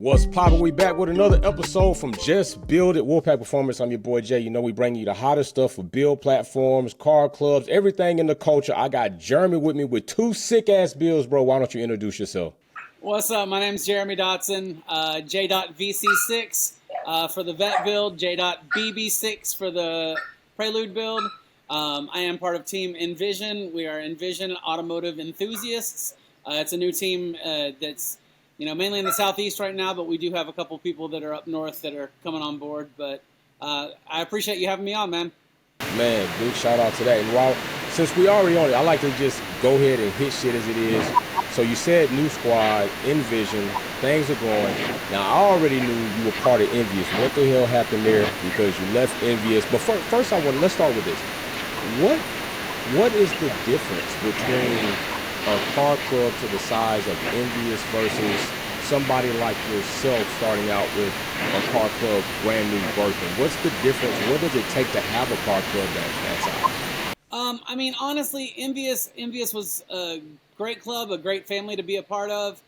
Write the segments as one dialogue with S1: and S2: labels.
S1: What's poppin'? We back with another episode from Just Build It, Wolfpack Performance. I'm your boy Jay. You know we bring you the hottest stuff for build platforms, car clubs, everything in the culture. I got Jeremy with me with two sick-ass builds, bro. Why don't you introduce yourself?
S2: What's up? My name's Jeremy Dotson, J.VC6 for the vet build, J.BB6 for the prelude build. I am part of Team Envision. We are Envision Automotive Enthusiasts. It's a new team that's mainly in the southeast right now, but we do have a couple people that are up north that are coming on board. But I appreciate you having me on, man.
S1: Man, big shout out to that. And since we already on it, I like to just go ahead and hit shit as it is. So you said new squad, Envision, things are going. Now I already knew you were part of Envious. What the hell happened there? Because you left Envious. But first let's start with this. What is the difference between a car club to the size of Envious versus somebody like yourself starting out with a car club brand new birthing? What's the difference? What does it take to have a car club that size?
S2: Honestly, Envious was a great club, a great family to be a part of.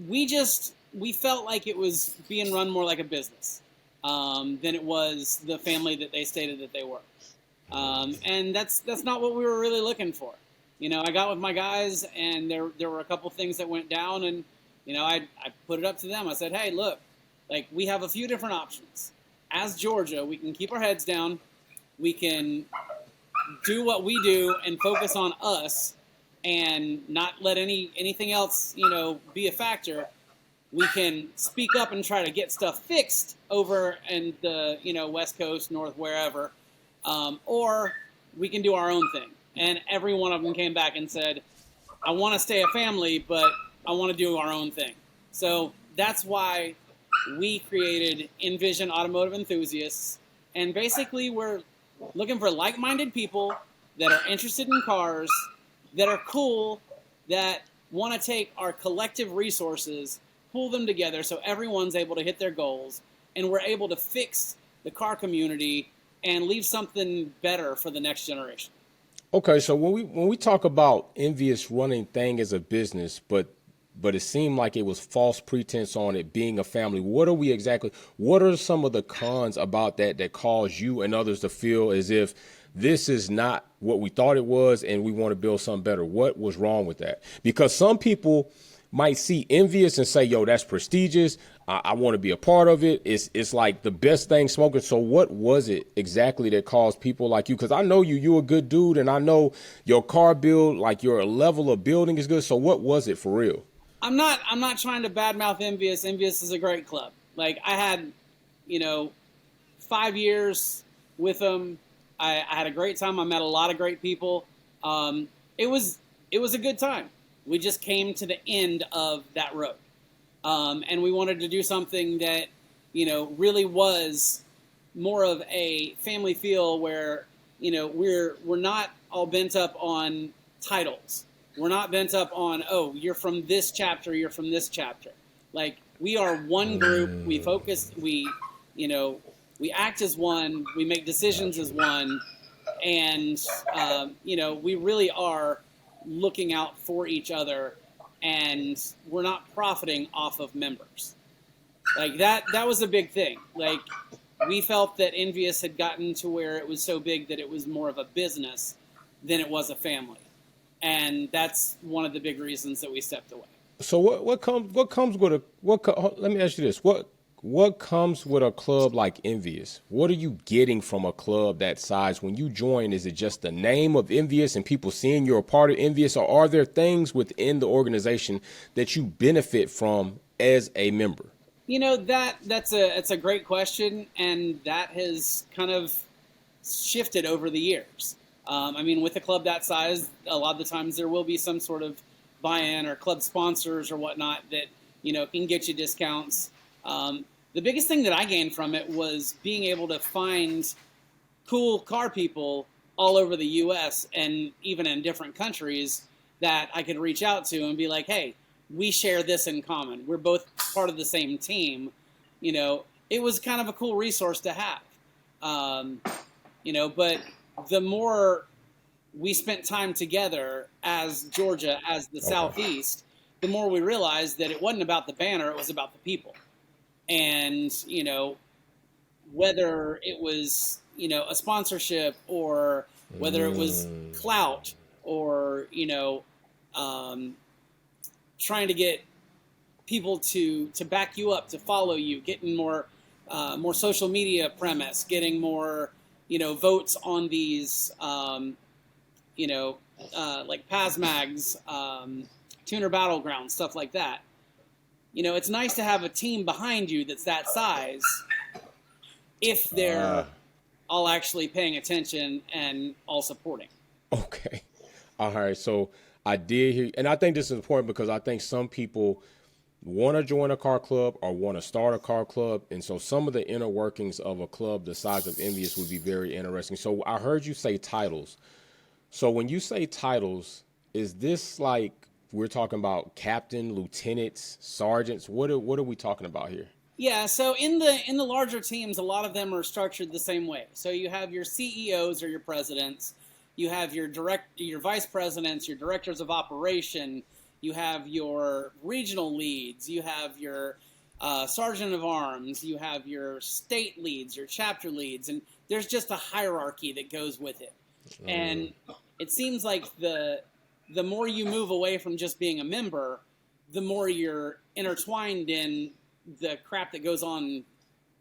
S2: We felt like it was being run more like a business than it was the family that they stated that they were. And that's not what we were really looking for. I got with my guys, and there were a couple things that went down, and I put it up to them. I said, hey, look, like, we have a few different options. As Georgia, we can keep our heads down. We can do what we do and focus on us and not let anything else, be a factor. We can speak up and try to get stuff fixed over in the, West Coast, North, wherever. Or we can do our own thing. And every one of them came back and said, I want to stay a family, but I want to do our own thing. So that's why we created Envision Automotive Enthusiasts. And basically, we're looking for like-minded people that are interested in cars, that are cool, that want to take our collective resources, pull them together so everyone's able to hit their goals, and we're able to fix the car community and leave something better for the next generation.
S1: Okay, so when we talk about Envious running thing as a business, but it seemed like it was false pretense on it being a family. What are some of the cons about that cause you and others to feel as if this is not what we thought it was and we want to build something better? What was wrong with that? Because some people might see Envious and say, yo, that's prestigious. I want to be a part of it. It's like the best thing smoking. So what was it exactly that caused people like you? Because I know you're a good dude, and I know your car build, like your level of building is good. So what was it for real?
S2: I'm not trying to badmouth Envious. Envious is a great club. Like, I had, 5 years with them. I had a great time. I met a lot of great people. It was a good time. We just came to the end of that road. And we wanted to do something that, really was more of a family feel where, we're not all bent up on titles. We're not bent up on, oh, you're from this chapter, you're from this chapter. Like, we are one group. We focus, we act as one. We make decisions as one. And, we really are looking out for each other, and we're not profiting off of members. Like, that was a big thing. Like, we felt that Envious had gotten to where it was so big that it was more of a business than it was a family. And that's one of the big reasons that we stepped away.
S1: So what comes with let me ask you this. What comes with a club like Envious? What are you getting from a club that size when you join? Is it just the name of Envious and people seeing you're a part of Envious, or are there things within the organization that you benefit from as a member?
S2: That's a great question, and that has kind of shifted over the years. With a club that size, a lot of the times there will be some sort of buy-in or club sponsors or whatnot that, can get you discounts. The biggest thing that I gained from it was being able to find cool car people all over the U.S. and even in different countries that I could reach out to and be like, hey, we share this in common. We're both part of the same team. It was kind of a cool resource to have. But the more we spent time together as Georgia, as the Southeast, the more we realized that it wasn't about the banner, it was about the people. And, whether it was, a sponsorship, or whether it was clout, or, trying to get people to back you up, to follow you, getting more social media premise, getting more, votes on these, like PASMAGs, Tuner Battlegrounds, stuff like that. It's nice to have a team behind you that's that size, if they're all actually paying attention and all supporting.
S1: Okay. All right. So I did hear, and I think this is important because I think some people want to join a car club or want to start a car club. And so some of the inner workings of a club the size of Envious would be very interesting. So I heard you say titles. So when you say titles, is this like we're talking about captain, lieutenants, sergeants? What are we talking about here?
S2: Yeah, so in the larger teams, a lot of them are structured the same way. So you have your CEOs or your presidents, you have your vice presidents, your directors of operation, you have your regional leads, you have your sergeant of arms, you have your state leads, your chapter leads, and there's just a hierarchy that goes with it. And it seems like the more you move away from just being a member, the more you're intertwined in the crap that goes on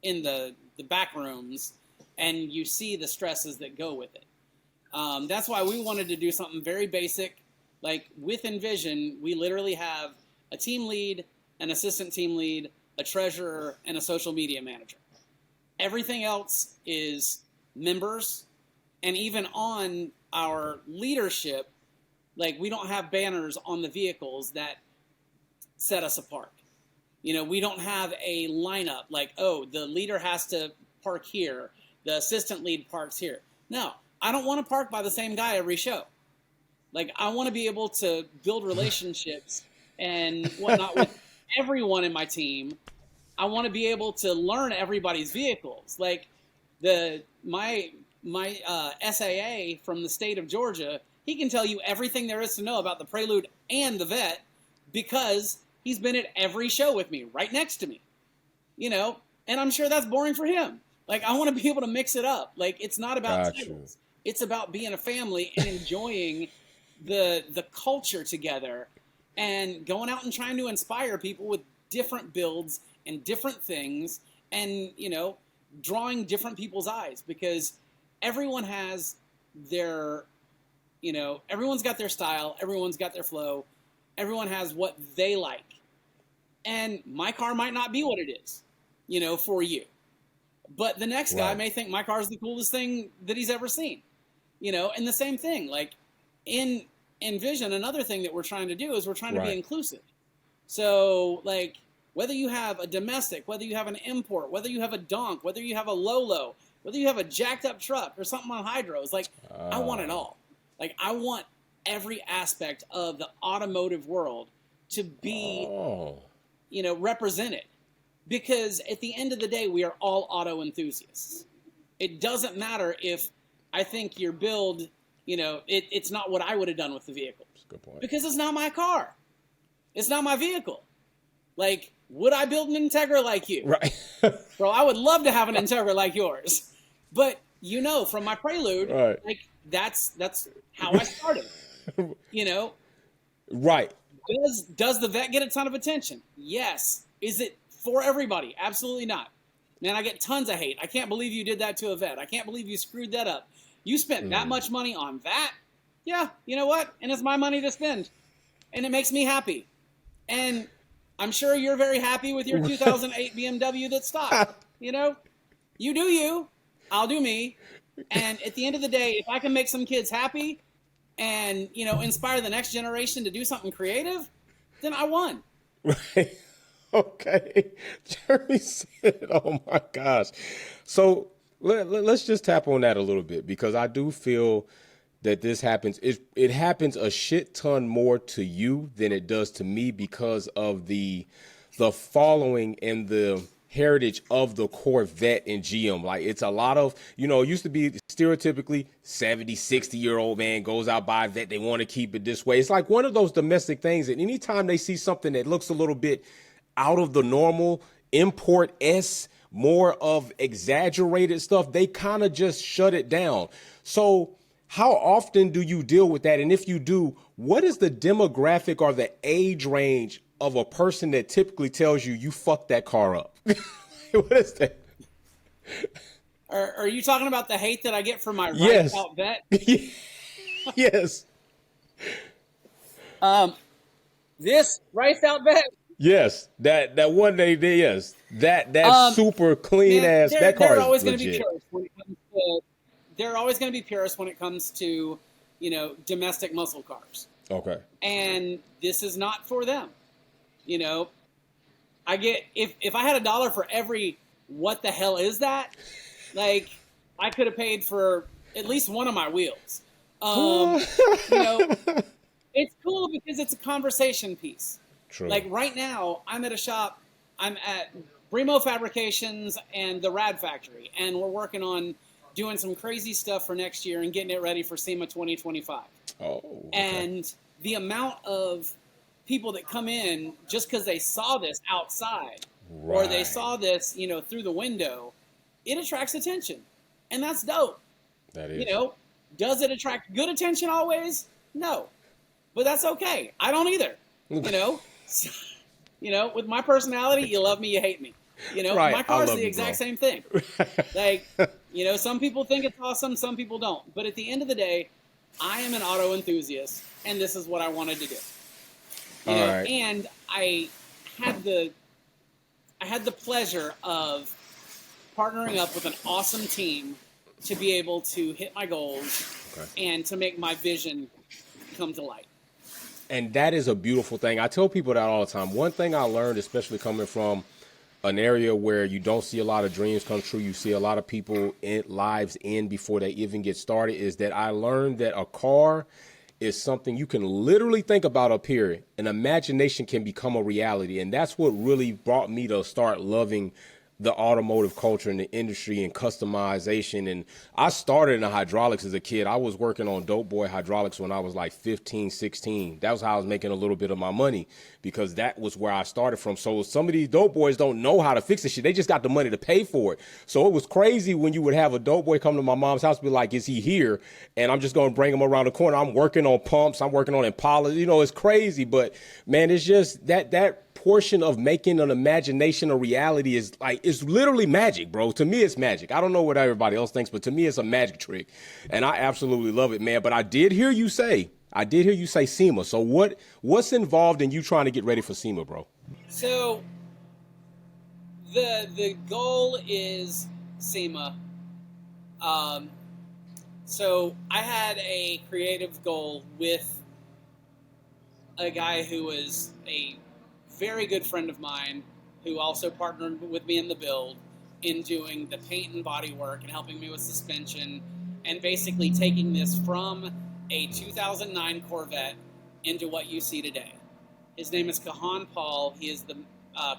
S2: in the back rooms, and you see the stresses that go with it. That's why we wanted to do something very basic. Like with Envision, we literally have a team lead, an assistant team lead, a treasurer, and a social media manager. Everything else is members, and even on our leadership, like we don't have banners on the vehicles that set us apart. We don't have a lineup like, oh, the leader has to park here, the assistant lead parks here. No, I don't want to park by the same guy every show. Like, I want to be able to build relationships and whatnot with everyone in my team. I want to be able to learn everybody's vehicles. Like my SAA from the state of Georgia, he can tell you everything there is to know about the Prelude and the Vet because he's been at every show with me, right next to me, and I'm sure that's boring for him. Like, I want to be able to mix it up. Like, it's not about titles. It's about being a family and enjoying the culture together and going out and trying to inspire people with different builds and different things and, drawing different people's eyes, because everyone has their, everyone's got their style, everyone's got their flow, everyone has what they like. And my car might not be what it is, for you. But the next guy may think my car is the coolest thing that he's ever seen, and the same thing. Like in Envision, another thing that we're trying to do is we're trying to be inclusive. So, like, whether you have a domestic, whether you have an import, whether you have a donk, whether you have a Lolo, whether you have a jacked up truck or something on hydros, like, I want it all. Like, I want every aspect of the automotive world to be, represented. Because at the end of the day, we are all auto enthusiasts. It doesn't matter if I think your build, it's not what I would have done with the vehicle.
S1: That's a good point.
S2: Because it's not my car. It's not my vehicle. Like, would I build an Integra like you?
S1: Right.
S2: Bro, I would love to have an Integra like yours. But, from my Prelude, like, that's how I started.
S1: Right.
S2: Does the Vet get a ton of attention? Yes. Is it for everybody? Absolutely not. Man, I get tons of hate. I can't believe you did that to a Vet. I can't believe you screwed that up. You spent that much money on that? Yeah, you know what? And it's my money to spend. And it makes me happy. And I'm sure you're very happy with your 2008 BMW that's stock. You do you. I'll do me. And at the end of the day, if I can make some kids happy and, inspire the next generation to do something creative, then I won.
S1: Right. Okay. Jeremy said, oh my gosh. So let's just tap on that a little bit, because I do feel that this happens. It happens a shit ton more to you than it does to me because of the following and the heritage of the Corvette and GM. Like it's a lot of, it used to be stereotypically 70, 60-year-old man goes out buy a vet. They want to keep it this way. It's like one of those domestic things that anytime they see something that looks a little bit out of the normal, import S, more of exaggerated stuff, they kind of just shut it down. So how often do you deal with that? And if you do, what is the demographic or the age range of a person that typically tells you fucked that car up? What is that?
S2: Are you talking about the hate that I get from my
S1: Yes.
S2: out vet?
S1: Yes.
S2: This riced out vet.
S1: Yes. That one day, yes. That super clean
S2: Man,
S1: ass. That car
S2: they're
S1: is
S2: always going to be
S1: legit.
S2: purists when it comes to. They're always going to be purists when it comes to, domestic muscle cars.
S1: Okay.
S2: And this is not for them. I get if I had $1 for every what the hell is that, like I could have paid for at least one of my wheels. It's cool because it's a conversation piece.
S1: True.
S2: Like right now, I'm at a shop. I'm at Bremo Fabrications and the Rad Factory, and we're working on doing some crazy stuff for next year and getting it ready for SEMA 2025.
S1: Oh. Okay.
S2: And the amount of people that come in just because they saw this outside or they saw this, through the window, it attracts attention. And that's dope.
S1: That is.
S2: Does it attract good attention always? No. But that's okay. I don't either. With my personality, you love me, you hate me.
S1: Right.
S2: My car's the
S1: you,
S2: exact
S1: bro.
S2: same thing. Like, some people think it's awesome, some people don't. But at the end of the day, I am an auto enthusiast, and this is what I wanted to do.
S1: Right.
S2: And I had the pleasure of partnering up with an awesome team to be able to hit my goals and to make my vision come to light.
S1: And that is a beautiful thing. I tell people that all the time. One thing I learned, especially coming from an area where you don't see a lot of dreams come true, you see a lot of people lives end before they even get started, is that I learned that a car is something you can literally think about up here, and imagination can become a reality. And that's what really brought me to start loving the automotive culture and the industry and customization. And I started in hydraulics as a kid. I was working on dope boy hydraulics when I was like 15, 16. That was how I was making a little bit of my money, because that was where I started from. So some of these dope boys don't know how to fix this shit. They just got the money to pay for it. So it was crazy when you would have a dope boy come to my mom's house and be like, is he here? And I'm just going to bring him around the corner. I'm working on pumps. I'm working on Impalas. It's crazy. But man, it's just that portion of making an imagination a reality is like, it's literally magic, bro. To me, it's magic. I don't know what everybody else thinks, but to me, it's a magic trick. And I absolutely love it, man. But I did hear you say SEMA. So what's involved in you trying to get ready for SEMA, bro?
S2: So the goal is SEMA. So I had a creative goal with a guy who was a very good friend of mine, who also partnered with me in the build in doing the paint and body work and helping me with suspension, and basically taking this from a 2009 Corvette into what you see today. His name is Kahan Paul. He is the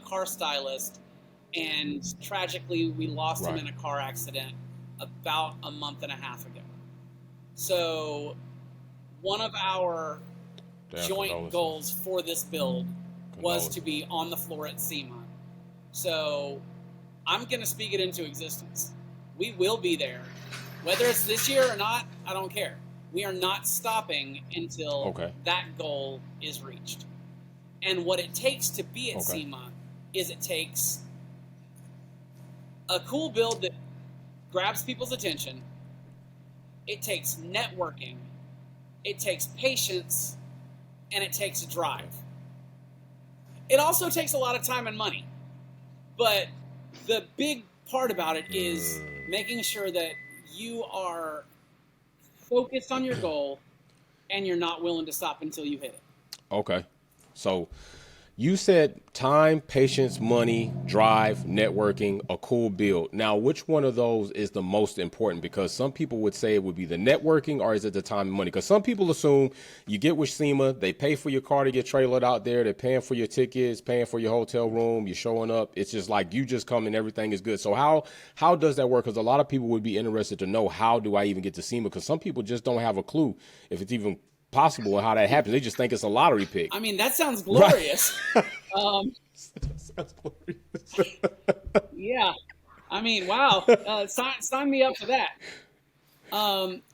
S2: car stylist, and tragically we lost him in a car accident about a month and a half ago. So one of our joint goals for this build was to be on the floor at SEMA. So I'm going to speak it into existence. We will be there. Whether it's this year or not, I don't care. We are not stopping until that goal is reached. And what it takes to be at SEMA is it takes a cool build that grabs people's attention. It takes networking. It takes patience. And it takes drive. It also takes a lot of time and money. But the big part about it is making sure that you are focused on your goal and you're not willing to stop until you hit it.
S1: Okay. So You said time, patience, money, drive, networking, a cool build. Now, which one of those is the most important? Because some people would say it would be the networking, or is it the time and money? Because some people assume you get with SEMA, they pay for your car to get trailered out there, they're paying for your tickets, paying for your hotel room, you're showing up. It's just like you just come and everything is good. So how does that work? Because a lot of people would be interested to know, how do I even get to SEMA? Because some people just don't have a clue if it's even possible and how that happens. They just think it's a lottery pick.
S2: I mean, that sounds glorious.
S1: Sounds glorious.
S2: Yeah. I mean, wow. Sign me up for that.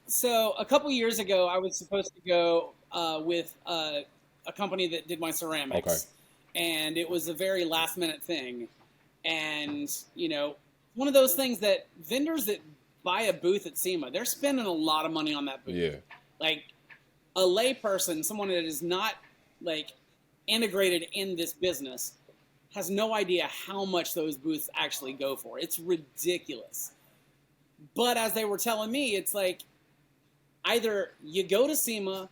S2: So a couple years ago, I was supposed to go with a company that did my ceramics.
S1: Okay.
S2: And it was a very last minute thing. And, one of those things that vendors that buy a booth at SEMA, they're spending a lot of money on that booth.
S1: Yeah.
S2: Like a layperson, someone that is not like integrated in this business, has no idea how much those booths actually go for. It's ridiculous. But as they were telling me, it's like either you go to SEMA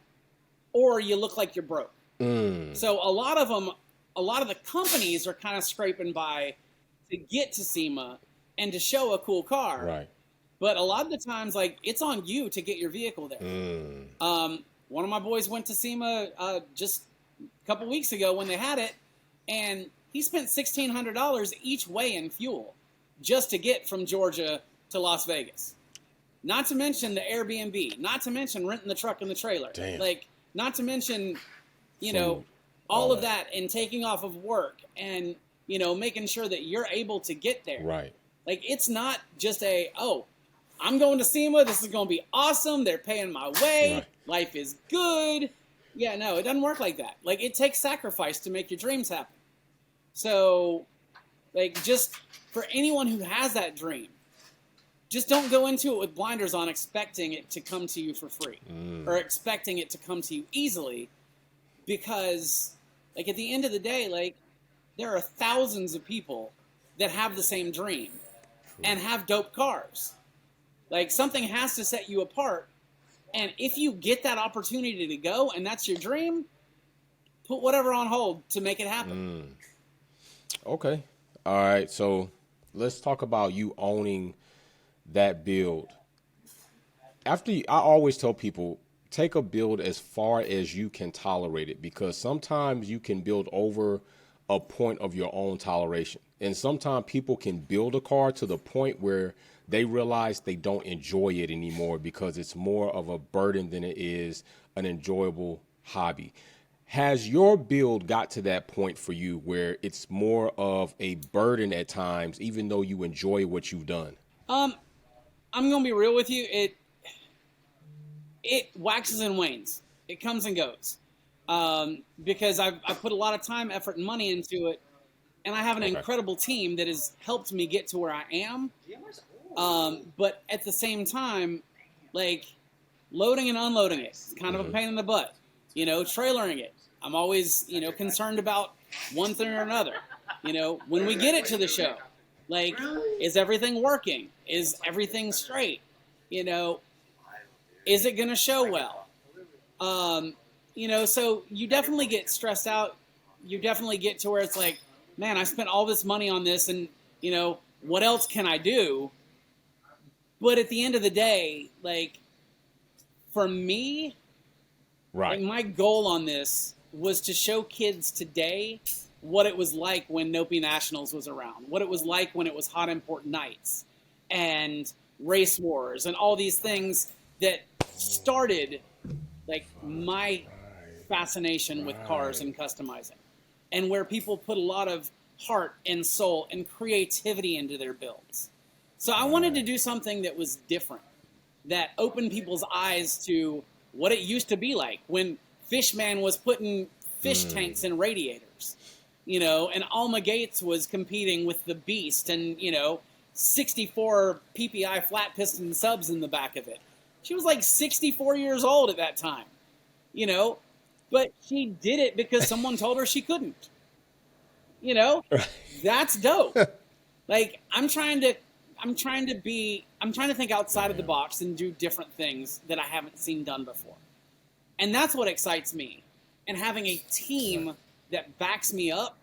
S2: or you look like you're broke. So a lot of the companies are kind of scraping by to get to SEMA and to show a cool car.
S1: Right.
S2: But a lot of the times, like, it's on you to get your vehicle there. One of my boys went to SEMA just a couple weeks ago when they had it, and he spent $1,600 each way in fuel just to get from Georgia to Las Vegas. Not to mention the Airbnb, not to mention renting the truck and the trailer.
S1: Damn.
S2: Like, not to mention,
S1: Food,
S2: all of that and taking off of work and, making sure that you're able to get there.
S1: Right.
S2: Like, it's not just I'm going to SEMA, this is going to be awesome, they're paying my way,
S1: Right.
S2: Life is good. Yeah, no, it doesn't work like that. Like, it takes sacrifice to make your dreams happen. So, like, just for anyone who has that dream, just don't go into it with blinders on expecting it to come to you for free or expecting it to come to you easily, because, like, at the end of the day, like, there are thousands of people that have the same dream and have dope cars. Like, something has to set you apart. And if you get that opportunity to go and that's your dream, put whatever on hold to make it happen.
S1: Okay. All right. So let's talk about you owning that build. I always tell people, take a build as far as you can tolerate it, because sometimes you can build over a point of your own toleration. And sometimes people can build a car to the point where they realize they don't enjoy it anymore because it's more of a burden than it is an enjoyable hobby. Has your build got to that point for you where it's more of a burden at times, even though you enjoy what you've done?
S2: I'm going to be real with you. It waxes and wanes. It comes and goes. Because I've put a lot of time, effort, and money into it. And I have an incredible team that has helped me get to where I am. But at the same time, like, loading and unloading it, it's kind of a pain in the butt. Trailering it, I'm always, concerned about one thing or another. When we get it to the show, like, is everything working? Is everything straight? Is it going to show well? So you definitely get stressed out. You definitely get to where it's like, man, I spent all this money on this, and, what else can I do? But at the end of the day, like, for me,
S1: Right.
S2: like, my goal on this was to show kids today what it was like when Nopi Nationals was around, what it was like when it was Hot Import Nights and Race Wars and all these things that started, like, my fascination with cars and customizing, and where people put a lot of heart and soul and creativity into their builds. So I wanted to do something that was different, that opened people's eyes to what it used to be like when Fishman was putting fish tanks in radiators, and Alma Gates was competing with the Beast and, 64 PPI flat piston subs in the back of it. She was like 64 years old at that time, but she did it because someone told her she couldn't. That's dope. Like, I'm trying to think outside of the box and do different things that I haven't seen done before. And that's what excites me. And having a team that backs me up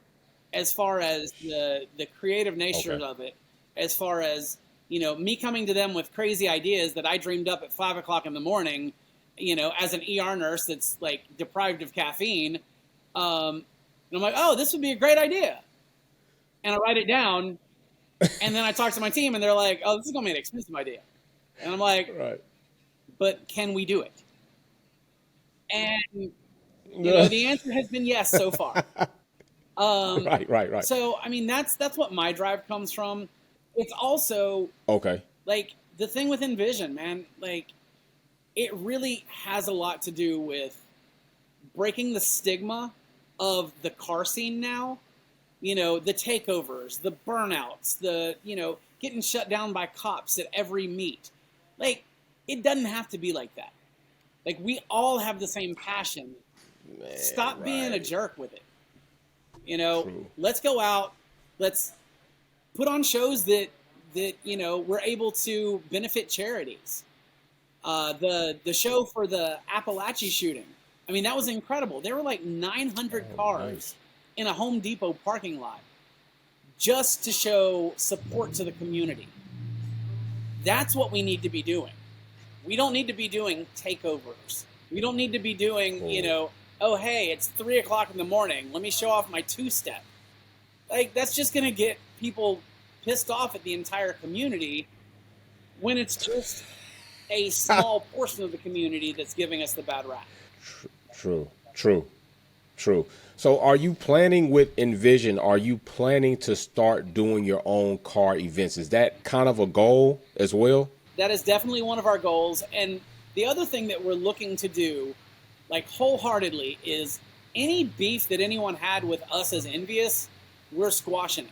S2: as far as the creative nature
S1: Okay.
S2: of it, as far as me coming to them with crazy ideas that I dreamed up at 5 o'clock in the morning, as an ER nurse that's like deprived of caffeine. And I'm like, oh, this would be a great idea, and I write it down, and then I talk to my team, and they're like, oh, this is gonna be an expensive idea, and I'm like,
S1: Right.
S2: but can we do it? And
S1: Yeah.
S2: the answer has been yes so far. Um,
S1: Right. Right. Right.
S2: so I mean, that's what my drive comes from. It's also
S1: Okay.
S2: like the thing with Envision, man. Like it really has a lot to do with breaking the stigma of the car scene now. The takeovers, the burnouts, the getting shut down by cops at every meet. Like it doesn't have to be like that. Like we all have the same passion.
S1: Man,
S2: Stop being a
S1: right.
S2: jerk with it.
S1: True.
S2: Let's go out. Let's put on shows that we're able to benefit charities. The show for the Appalachia shooting. I mean, that was incredible. There were like 900
S1: Oh,
S2: cars
S1: nice.
S2: in a Home Depot parking lot just to show support to the community. That's what we need to be doing. We don't need to be doing takeovers. We don't need to be doing,
S1: Cool.
S2: oh, hey, it's 3 o'clock in the morning. Let me show off my two-step. Like, that's just going to get people pissed off at the entire community when it's just a small portion of the community that's giving us the bad rap.
S1: True. True. True. So are you planning with Envision? Are you planning to start doing your own car events? Is that kind of a goal as well?
S2: That is definitely one of our goals. And the other thing that we're looking to do, like wholeheartedly, is any beef that anyone had with us as Envious, we're squashing it.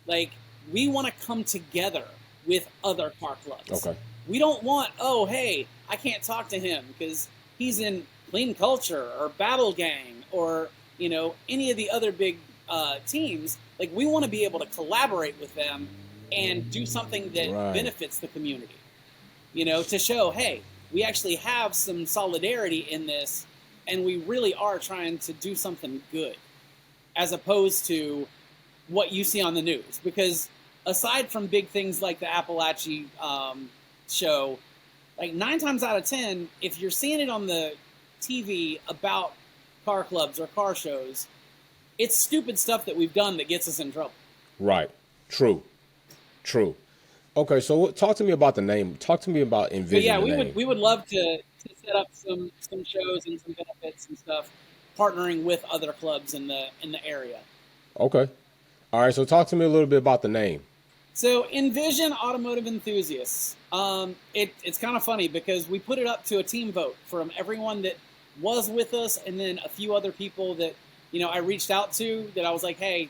S2: Like, we want to come together with other car clubs.
S1: Okay.
S2: We don't want, oh, hey, I can't talk to him because he's in Clean Culture or Battle Gang or, any of the other big teams. Like, we want to be able to collaborate with them and do something that
S1: Right.
S2: benefits the community, to show, hey, we actually have some solidarity in this and we really are trying to do something good as opposed to what you see on the news. Because aside from big things like the Appalachia show, like 9 times out of 10, if you're seeing it on the TV about car clubs or car shows, it's stupid stuff that we've done that gets us in trouble.
S1: Right. True. True. Okay, so talk to me about the name. Talk to me about
S2: But
S1: Envision
S2: yeah,
S1: the
S2: we would
S1: name.
S2: we would love to set up some shows and some benefits and stuff, partnering with other clubs in the area.
S1: Okay. All right, so talk to me a little bit about the name.
S2: So Envision Automotive Enthusiasts. It's kind of funny because we put it up to a team vote from everyone that was with us, and then a few other people that I reached out to that I was like, hey,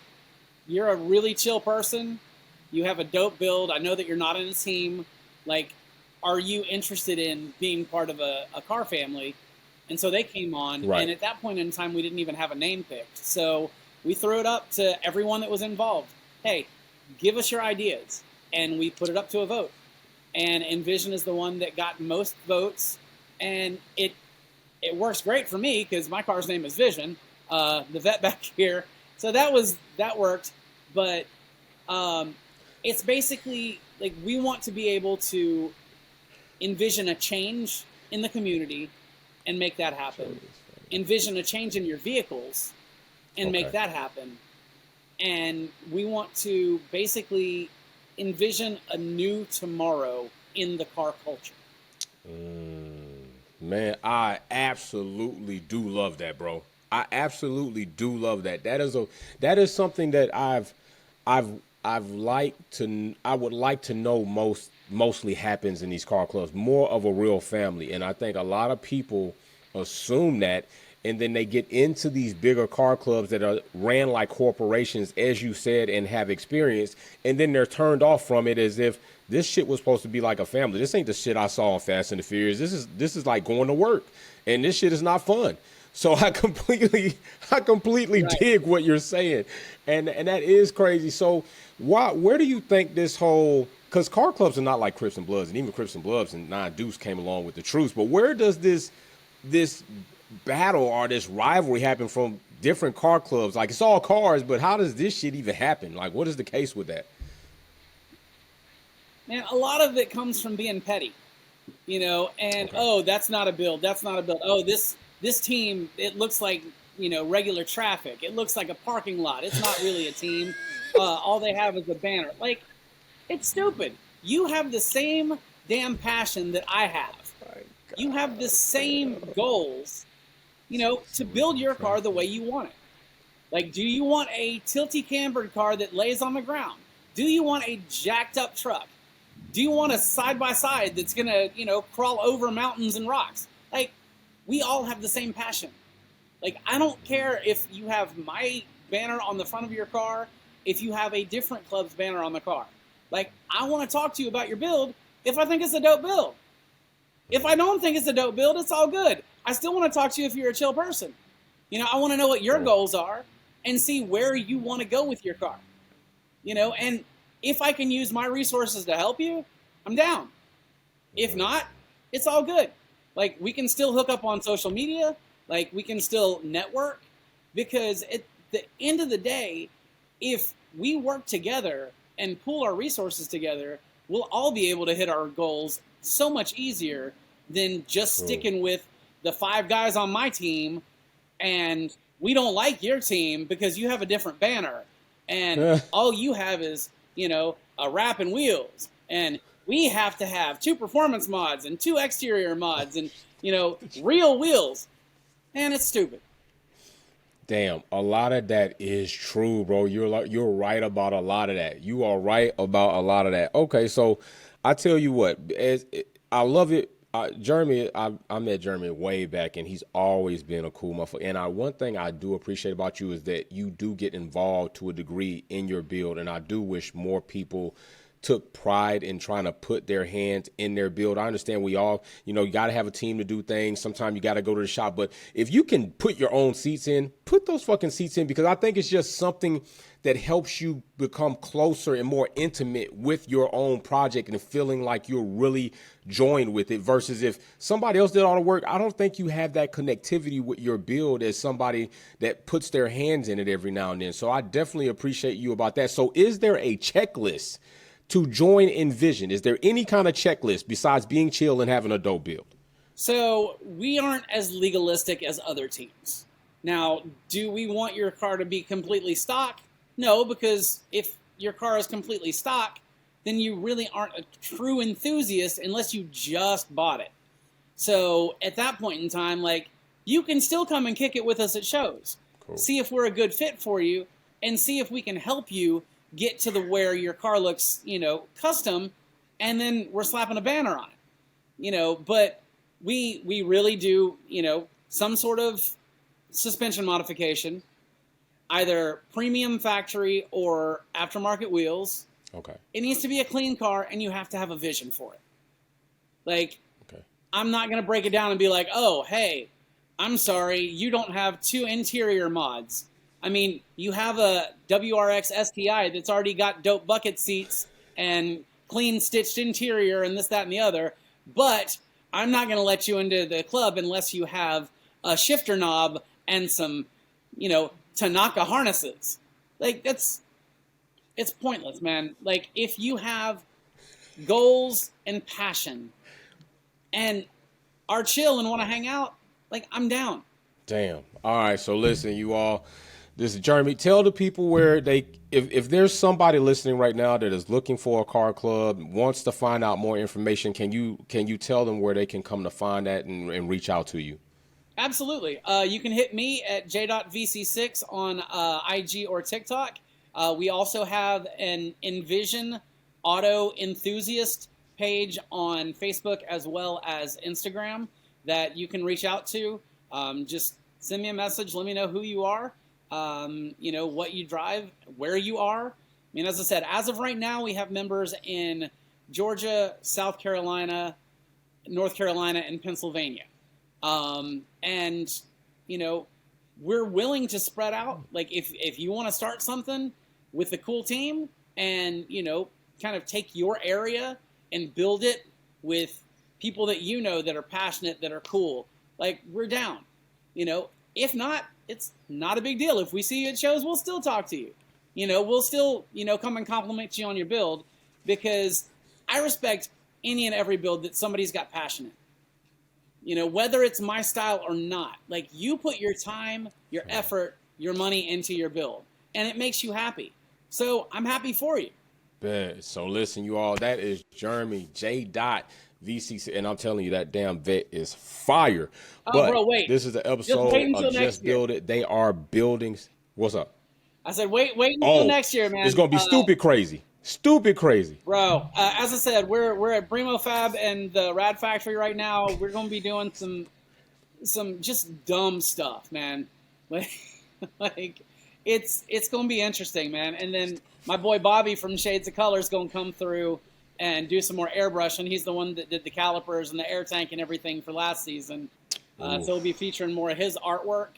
S2: you're a really chill person. You have a dope build. I know that you're not in a team. Like, are you interested in being part of a car family? And so they came on, and
S1: Right.
S2: at that point in time, we didn't even have a name picked. So we threw it up to everyone that was involved. Hey, give us your ideas, and we put it up to a vote. And Envision is the one that got most votes, and it works great for me because my car's name is Vision, the vet back here. So that worked, but it's basically like we want to be able to envision a change in the community and make that happen. Envision a change in your vehicles and make
S1: Okay.
S2: that happen. And we want to basically envision a new tomorrow in the car culture.
S1: Man, I absolutely do love that, bro. I absolutely do love that. That is something that I've I've liked to I would like to know mostly happens in these car clubs, more of a real family. And I think a lot of people assume that, and then they get into these bigger car clubs that are ran like corporations, as you said, and have experience, and then they're turned off from it as if this shit was supposed to be like a family. This ain't the shit I saw on Fast and the Furious. This is like going to work, and this shit is not fun. So I completely
S2: Right.
S1: dig what you're saying, and that is crazy. So where do you think this whole, because car clubs are not like Crips and Bloods, and even Crips and Bloods and Nine Deuce came along with the truth, but where does this battle or this rivalry happen from different car clubs. Like it's all cars, but how does this shit even happen? Like, what is the case with that?
S2: Man, a lot of it comes from being petty, and
S1: Okay.
S2: oh, that's not a build. That's not a build. Oh, this team, it looks like, regular traffic. It looks like a parking lot. It's not really a team. All they have is a banner. Like, it's stupid. You have the same damn passion that I have. You have the same goals, to build your car the way you want it. Like, do you want a tilty cambered car that lays on the ground? Do you want a jacked up truck? Do you want a side-by-side that's going to, crawl over mountains and rocks? Like, we all have the same passion. Like, I don't care if you have my banner on the front of your car, if you have a different club's banner on the car. Like, I want to talk to you about your build if I think it's a dope build. If I don't think it's a dope build, it's all good. I still want to talk to you if you're a chill person. I want to know what your goals are and see where you want to go with your car. And if I can use my resources to help you, I'm down. If not, it's all good. Like, we can still hook up on social media. Like, we can still network. Because at the end of the day, if we work together and pool our resources together, we'll all be able to hit our goals so much easier than just sticking with the 5 guys on my team, and we don't like your team because you have a different banner, and all you have is, a wrap and wheels, and we have to have 2 performance mods and 2 exterior mods and, real wheels. And it's stupid.
S1: Damn, a lot of that is true, bro. You're right about a lot of that. You are right about a lot of that. Okay, so I tell you what, I love it. Jeremy, I met Jeremy way back, and he's always been a cool motherfucker. And one thing I do appreciate about you is that you do get involved to a degree in your build, and I do wish more people took pride in trying to put their hands in their build. I understand we all, you got to have a team to do things. Sometimes you got to go to the shop. But if you can put your own seats in, put those fucking seats in, because I think it's just something that helps you become closer and more intimate with your own project and feeling like you're really joined with it, versus if somebody else did all the work. I don't think you have that connectivity with your build as somebody that puts their hands in it every now and then. So I definitely appreciate you about that. So is there a checklist to join Envision? Is there any kind of checklist besides being chill and having a dope build?
S2: So we aren't as legalistic as other teams. Now, do we want your car to be completely stock? No, because if your car is completely stock, then you really aren't a true enthusiast unless you just bought it. So at that point in time, like, you can still come and kick it with us at shows. Cool. See if we're a good fit for you, and see if we can help you get to the where your car looks, custom, and then we're slapping a banner on it. But we really do, some sort of suspension modification, either premium factory or aftermarket wheels.
S1: Okay.
S2: It needs to be a clean car, and you have to have a vision for it. Like, okay. I'm not going to break it down and be like, oh, hey, I'm sorry, you don't have 2 interior mods. I mean, you have a WRX STI that's already got dope bucket seats and clean stitched interior and this, that, and the other, but I'm not going to let you into the club unless you have a shifter knob and some, Tanaka harnesses. Like, it's pointless, man. Like, if you have goals and passion and are chill and want to hang out, like, I'm down.
S1: Damn. All right, so listen, you all. This is Jeremy. Tell the people where they, if there's somebody listening right now that is looking for a car club, wants to find out more information, can you tell them where they can come to find that and reach out to you?
S2: Absolutely. You can hit me at j.vc6 on IG or TikTok. We also have an Envision Auto Enthusiast page on Facebook as well as Instagram that you can reach out to. Just send me a message. Let me know who you are. What you drive, where you are. I mean, as I said, as of right now, we have members in Georgia, South Carolina, North Carolina, and Pennsylvania. We're willing to spread out. Like, if you want to start something with a cool team and, kind of take your area and build it with people that that are passionate, that are cool, like, we're down. If not, it's not a big deal. If we see you at shows, we'll still talk to you. We'll still, come and compliment you on your build, because I respect any and every build that somebody's got passion in. Whether it's my style or not, like, you put your time, your effort, your money into your build, and it makes you happy. So I'm happy for you.
S1: Bet. So listen, you all, that is Jeremy J. VCC, and I'm telling you, that damn vet is fire.
S2: Oh,
S1: But
S2: bro, wait.
S1: this is the
S2: Just
S1: episode
S2: wait until
S1: of
S2: next
S1: Just
S2: year.
S1: Build It. They are building. What's up?
S2: I said, wait until next year, man.
S1: It's gonna be stupid crazy. Stupid crazy.
S2: Bro, as I said, we're at Bremo Fab and the Rad Factory right now. We're gonna be doing some just dumb stuff, man. Like it's gonna be interesting, man. And then my boy Bobby from Shades of Color is gonna come through and do some more airbrushing. He's the one that did the calipers and the air tank and everything for last season. So we'll be featuring more of his artwork.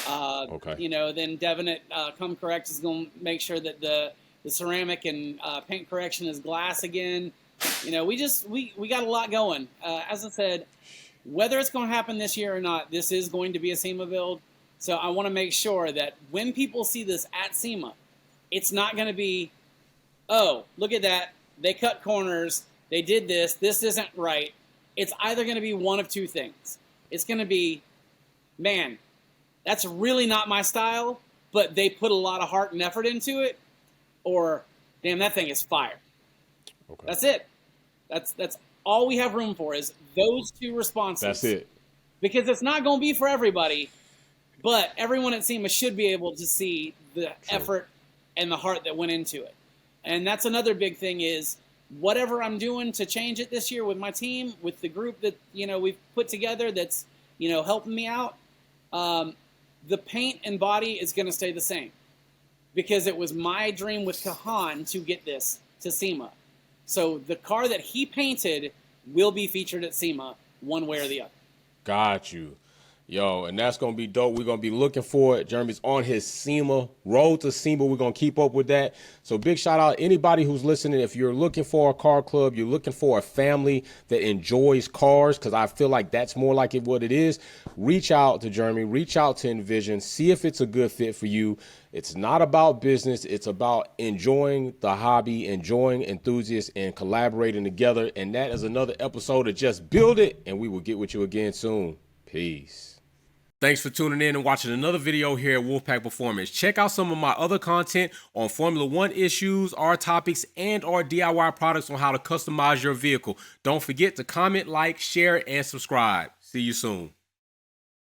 S1: Okay.
S2: Then Devin at Come Correct is going to make sure that the ceramic and paint correction is glass again. We got a lot going. As I said, whether it's going to happen this year or not, this is going to be a SEMA build. So I want to make sure that when people see this at SEMA, it's not going to be, oh, look at that. They cut corners. They did this. This isn't right. It's either going to be one of two things. It's going to be, man, that's really not my style, but they put a lot of heart and effort into it. Or, damn, that thing is fire. Okay. That's it. That's all we have room for, is those two responses.
S1: That's it.
S2: Because it's not going to be for everybody, but everyone at SEMA should be able to see the effort and the heart that went into it. And that's another big thing, is whatever I'm doing to change it this year with my team, with the group that, we've put together that's, helping me out, the paint and body is going to stay the same, because it was my dream with Kahan to get this to SEMA. So the car that he painted will be featured at SEMA one way or the other.
S1: Got you. Yo, and that's going to be dope. We're going to be looking for it. Jeremy's on his SEMA, road to SEMA. We're going to keep up with that. So big shout out anybody who's listening. If you're looking for a car club, you're looking for a family that enjoys cars, because I feel like that's more like what it is, reach out to Jeremy, reach out to Envision, see if it's a good fit for you. It's not about business. It's about enjoying the hobby, enjoying enthusiasts, and collaborating together. And that is another episode of Just Build It, and we will get with you again soon. Peace. Thanks for tuning in and watching another video here at Wolfpack Performance. Check out some of my other content on Formula One issues, our topics, and our DIY products on how to customize your vehicle. Don't forget to comment, like, share, and subscribe. See you soon.